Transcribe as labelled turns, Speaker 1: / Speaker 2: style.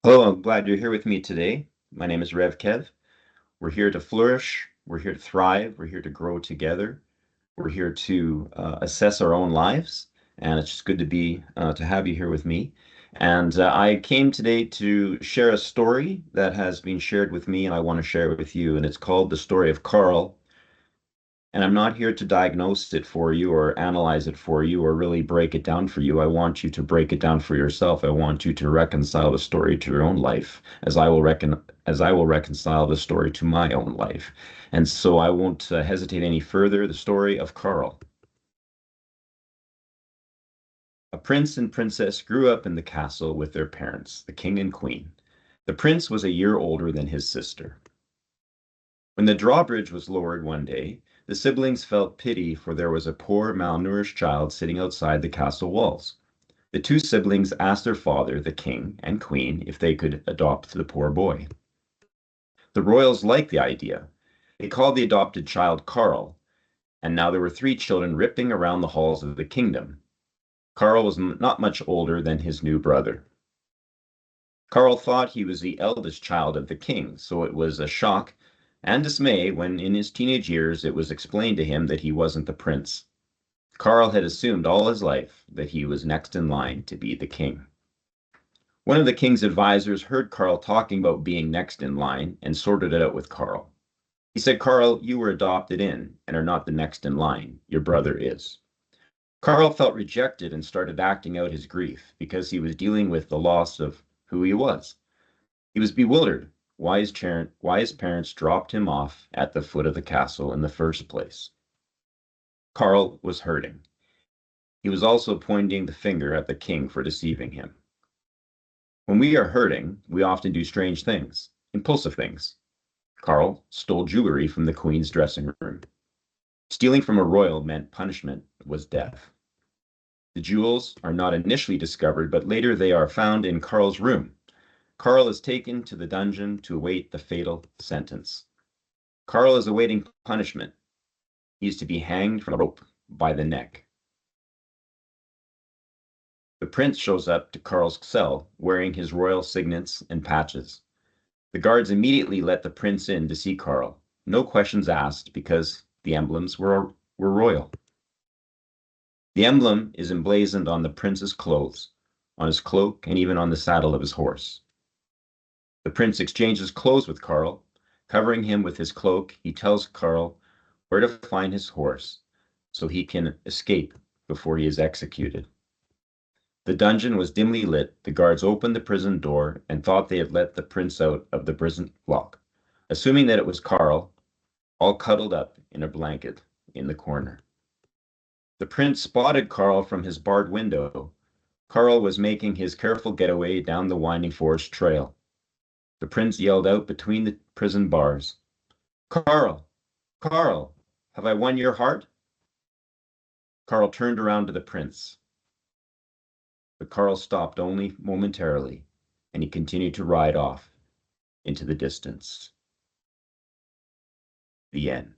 Speaker 1: Hello, I'm glad you're here with me today. My name is Rev Kev. We're here to flourish. We're here to thrive. We're here to grow together. We're here to assess our own lives, and it's just good to have you here with me. And I came today to share a story that has been shared with me, and I want to share it with you. And it's called The Story of Karl. And I'm not here to diagnose it for you or analyze it for you or really break it down for you. I want you to break it down for yourself. I want you to reconcile the story to your own life as I will reconcile the story to my own life. And so I won't hesitate any further. The story of Karl. A prince and princess grew up in the castle with their parents, the king and queen. The prince was a year older than his sister. When the drawbridge was lowered one day, the siblings felt pity, for there was a poor, malnourished child sitting outside the castle walls. The two siblings asked their father, the king and queen, if they could adopt the poor boy. The royals liked the idea. They called the adopted child Karl, and now there were three children ripping around the halls of the kingdom. Karl was not much older than his new brother. Karl thought he was the eldest child of the king, so it was a shock and dismay when in his teenage years it was explained to him that he wasn't the prince. Karl had assumed all his life that he was next in line to be the king. One of the king's advisors heard Karl talking about being next in line and sorted it out with Karl. He said, Karl, you were adopted in and are not the next in line. Your brother is. Karl felt rejected and started acting out his grief because he was dealing with the loss of who he was. He was bewildered why his parents dropped him off at the foot of the castle in the first place. Karl was hurting. He was also pointing the finger at the king for deceiving him. When we are hurting, we often do strange things, impulsive things. Karl stole jewelry from the queen's dressing room. Stealing from a royal meant punishment was death. The jewels are not initially discovered, but later they are found in Karl's room. Karl is taken to the dungeon to await the fatal sentence. Karl is awaiting punishment. He is to be hanged from a rope by the neck. The prince shows up to Karl's cell wearing his royal signets and patches. The guards immediately let the prince in to see Karl. No questions asked because the emblems were royal. The emblem is emblazoned on the prince's clothes, on his cloak, and even on the saddle of his horse. The prince exchanges clothes with Karl. Covering him with his cloak, he tells Karl where to find his horse so he can escape before he is executed. The dungeon was dimly lit. The guards opened the prison door and thought they had let the prince out of the prison lock, assuming that it was Karl, all cuddled up in a blanket in the corner. The prince spotted Karl from his barred window. Karl was making his careful getaway down the winding forest trail. The prince yelled out between the prison bars, Karl, Karl, have I won your heart? Karl turned around to the prince. But Karl stopped only momentarily, and he continued to ride off into the distance. The end.